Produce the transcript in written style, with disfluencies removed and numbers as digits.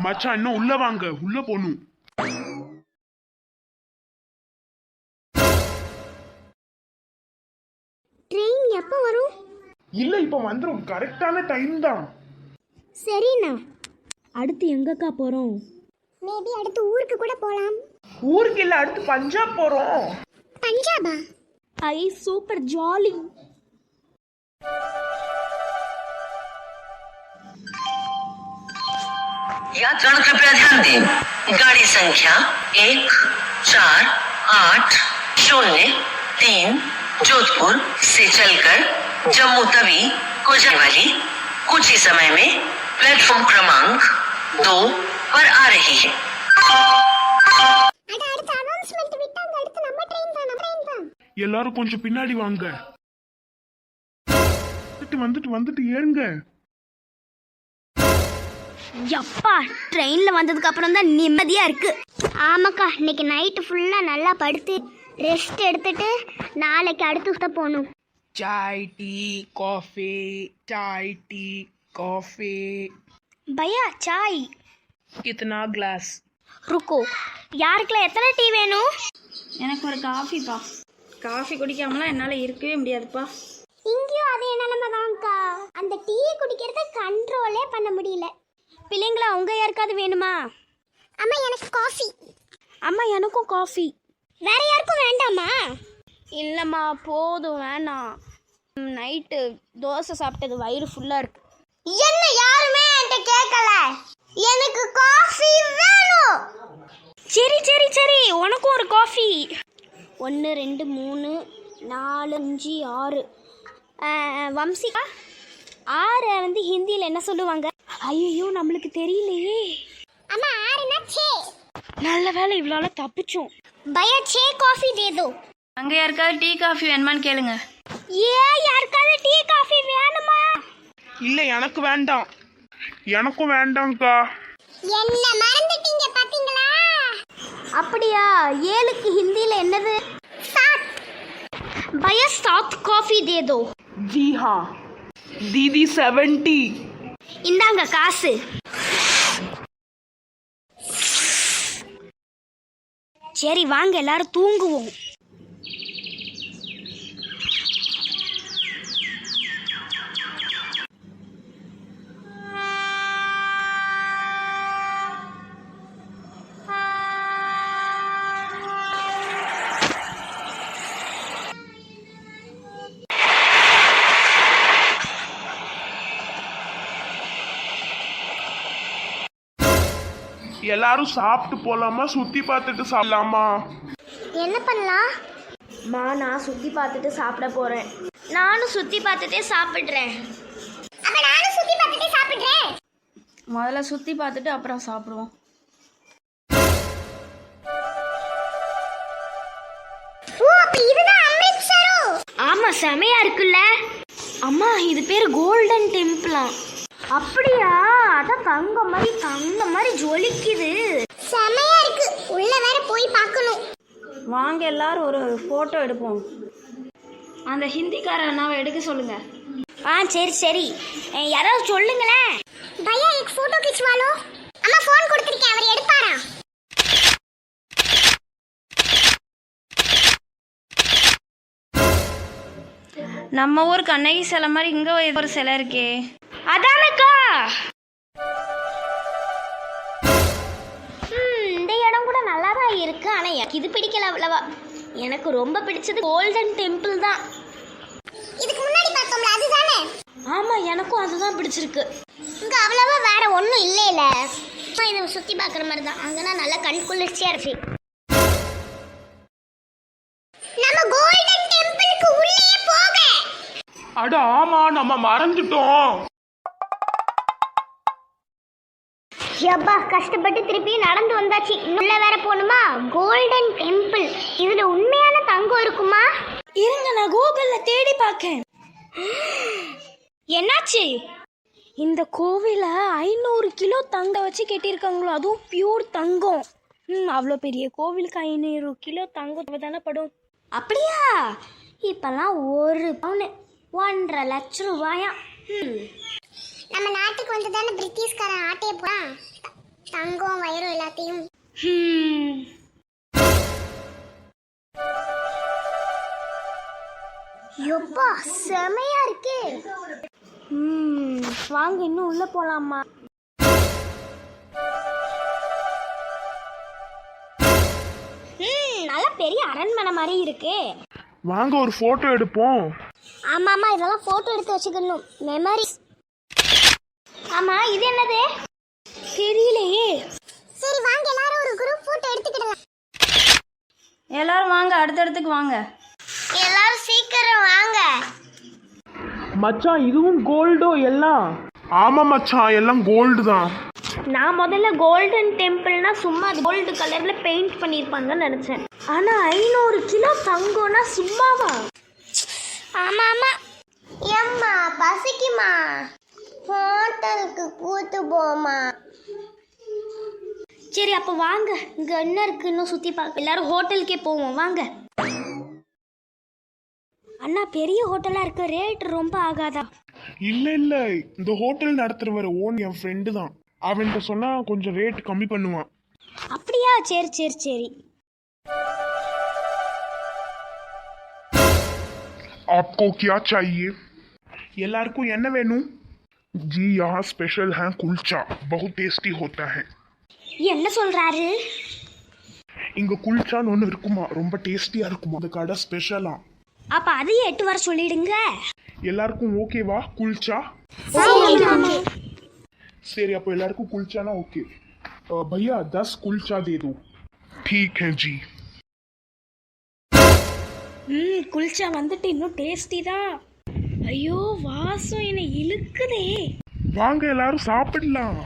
மச்சான் இன்னும் உள்ள வாங்க, உள்ள போணும். ட்ரெயின் எப்போ வரும்? இல்ல இப்ப வந்துரும், கரெக்டான டைம் தான். சரிண்ணா. அடுத்து எங்கக்கா போறோம்? மேபி அடுத்து ஊருக்கு கூட போலாம். ஊருக்கு இல்ல, அடுத்து பஞ்சாப் போறோம். பஞ்சாபா? ஐ சூப்பர் ஜாலி. यात्रियों कृपया ध्यान दें, गाड़ी संख्या 148003 जोधपुर से चलकर जम्मू तवी को जाने वाली कुछ ही समय में प्लेटफॉर्म क्रमांक 2 पर आ रही है. அடுத்து அனௌன்ஸ்மென்ட் விட்டாங்க. அடுத்து நம்ம ட்ரெயின் தான். எல்லாரும் கொஞ்சம் பின்னாடி வாங்க. வந்துட்டு ஏறுங்க. யப்பா, ட்ரெயின்ல வந்ததுக்கு அப்புறம் தான் நிம்மதியா இருக்கு. ஆமாக்கா, இன்னைக்கு நைட்டு ஃபுல்லா நல்லா படுத்து ரெஸ்ட் எடுத்துட்டு நாளைக்கு அடுத்து சுத்த போகணும். चाय टी कॉफी. பையா சாய். कितना ग्लास? ருக்கோ, யாருக்குலாம் எத்தனை டீ வேணும்? எனக்கு ஒரு காஃபிப்பா. காஃபி குடிக்காமலாம் என்னால் இருக்கவே முடியாதுப்பா. இங்கேயும் அதே நிலைமை தான்க்கா. அந்த டீயை குடிக்கிறத கண்ட்ரோலே பண்ண முடியல. பிள்ளைங்களா, உங்க யாருக்காவது வேணுமா? அம்மா எனக்கு காஃபி. அம்மா எனக்கும் காஃபி. வேற யாருக்கும் வேண்டாமா? இல்லைம்மா போதும், வேணாம். நைட்டு தோசை சாப்பிட்டது வயிறு ஃபுல்லாக இருக்கு. என்ன யாருமே என்கிட்ட கேட்கல. எனக்கு காஃபி வேணும். சரி சரி சரி, உனக்கும் ஒரு காஃபி. 1 2 3 4 5 6. வம்சிகா, 6 வந்து ஹிந்தியில் என்ன சொல்லுவாங்க? ஐயோ நம்மளுக்கு தெரியலையே. அம்மா 6னா சே. நல்ல வேலை, இவ்வளோ தப்பிச்சோம். பையா சே காஃபி दे दो. அங்கே யாருக்காவது டீ காஃபி வேணுமான்னு கேளுங்க. யாருக்காவது டீ காஃபி வேணுமா? இல்ல எனக்கு வேண்டாம். எனக்கும் வேண்டாம்க்கா. என்ன மறந்துட்டீங்க பாத்தீங்களா? அப்படியா? 7க்கு ஹிந்தியில் என்னது? சாத். பையா 7 காஃபி दे दो. जी हाँ दीदी 70. இந்தாங்க காசு. சரி வாங்க எல்லாரும் தூங்குவோம். எல்லாரும் சாப்பிட்டு போலாமா, சுத்தி பார்த்துட்டு சாப்பிடலாமா? என்ன பண்ணலாம்? நான் சுத்தி பார்த்துட்டு சாப்பிட போறேன். நானும் சுத்தி பார்த்துட்டே சாப்பிடுறேன். அப்ப நானும் சுத்தி பார்த்துட்டே சாப்பிடுறேன். முதல்ல சுற்றி பார்த்துட்டு அப்புறம் சாப்பிடுவோம். ஓ, அப்ப இதுதான் அம்ரித்சரோ? ஆமா, செமையா இருக்குல்ல. அம்மா இது பேர் கோல்டன் டெம்பிளா? அப்படியா? அதான் தங்க மாதிரி ஜொலிக்குது. செமையா இருக்கு. உள்ள வேற போய் பார்க்கணும். வாங்க எல்லாரும் ஒரு ஃபோட்டோ எடுப்போம். அந்த ஹிந்திக்கார அண்ணாவை எடுக்க சொல்லுங்க. சரி சரி, யாராவது சொல்லுங்களேன். பையா एक फोटो खिंचवा लो. அம்மா ஃபோன் கொடுத்திருக்கேன், அவர் எடுப்பாரா? நம்ம ஊர் கண்ணகி சிலை மாதிரி இங்கே ஒரு சிலை இருக்கே. அதானக்கா. இந்த இடம் கூட நல்லா தான் இருக்கு. ஆனா எனக்கு இது பிடிக்கல அவ்வளவா. எனக்கு ரொம்ப பிடிச்சது கோல்டன் டெம்பிள் தான். இதுக்கு முன்னாடி பார்த்தோம்ல அதுதானே? ஆமா, எனக்கும் அதுதான் பிடிச்சிருக்கு. இங்க அவ்வளவா வேற ஒண்ணும் இல்லைல. இதை சுத்தி பார்க்குற மாதிரி தான். அங்கன்னா நல்லா கண் குளிர்ச்சியா இருக்கு. நம்ம கோல்டன் டெம்பிளுக்கு உள்ளே போக. அட ஆமா, நம்ம மறந்துட்டோம். யப்பா, கஷ்டப்பட்டு திருப்பி நடந்து வந்தாச்சு. உள்ள வேற போணுமா? Golden temple. இதுல உண்மையான தங்கம் இருக்குமா? இருங்க, நான் கூகுள்ல தேடி பார்க்கேன். என்னாச்சு? இந்த கோவில 500 கிலோ தங்கம் வச்சு கட்டியிருக்காங்களோ, அதுவும் பியூர் தங்கம். அவ்வளோ பெரிய கோவிலுக்கு 500 கிலோ தங்கம் தானே படும். அப்படியா? இப்பெல்லாம் 1 பவுன் 1.5 லட்சம் ரூபாயா? நம்ம நாட்டுக்கு வந்து தானே பிரிட்டிஷ்காரன் ஆட்டைய போறான். தங்கம் வயிறும் எல்லாத்தையும். எப்பா செமையா இருக்கு. வாங்க இன்னும் உள்ள போலாமா? நல்ல பெரிய அரண்மனை மாதிரி இருக்கு. வாங்க ஒரு போட்டோ எடுப்போம். ஆமா ஆமா, இதெல்லாம் போட்டோ எடுத்து வச்சுக்கணும், மெமரி. ஆமா, இது என்னது தெரியலையே. சரி வாங்க எல்லாரும் ஒரு குரூப் போட்டோ எடுத்துக்கிடலாம். எல்லாரும் வாங்க, அடுத்தடுத்துக்கு வாங்க. எல்லாரும் சீக்கிரம் வாங்க. மச்சான் இதுவும் கோல்டோ எல்லாம்? ஆமா மச்சான், எல்லாம் கோல்டு தான். நான் முதல்ல கோல்டன் டெம்பிள்னா சும்மா கோல்டு கலர்ல பெயிண்ட் பண்ணிருப்பாங்கன்னு நினைச்சேன். ஆனா 500 கிலோ தங்கம்னா சும்மாவா? ஆமா ஆமா. எம்மா பசிக்குமா? ஹோட்டலுக்கு கூட்டு போமா? சரி அப்ப வாங்க, இங்க என்ன இருக்கு இன்னும் சுத்தி பார்க்க. எல்லாரும் ஹோட்டலுக்கே போவோம் வாங்க. அண்ணா பெரிய ஹோட்டலா இருக்கு, ரேட் ரொம்ப ஆகாதா? இல்ல இல்ல, இந்த ஹோட்டல் நடத்துறவர் ஓன் என் ஃப்ரெண்டு தான். அவன்கிட்ட சொன்னா கொஞ்சம் ரேட் கம்மி பண்ணுவான். அப்படியா? சரி சரி சரி. आपको क्या चाहिए? எல்லாருக்கும் என்ன வேணும்? जी यहाँ स्पेशल है कुलचा, बहुत टेस्टी होता है. என்ன சொல்றாரு? இங்க குல்ச்சான்னு ஒன்று இருக்குமா, ரொம்ப டேஸ்டியா இருக்குமா, அந்த கடை ஸ்பெஷலா. அப்ப அதையே 8 வர சொல்லிடுங்க. எல்லாருக்கும் ஓகேவா குல்ச்சா? சரி அப்போ எல்லாருக்கும் कुलचा ओके। भैया 10 कुलचा दे दो। ठीक है जी। குல்ச்சா வந்துட்டு இன்னும் டேஸ்டி தான். ஐயோ வாசம் என்னை இழுக்குதே. வாங்க எல்லாரும் சாப்பிடலாம்.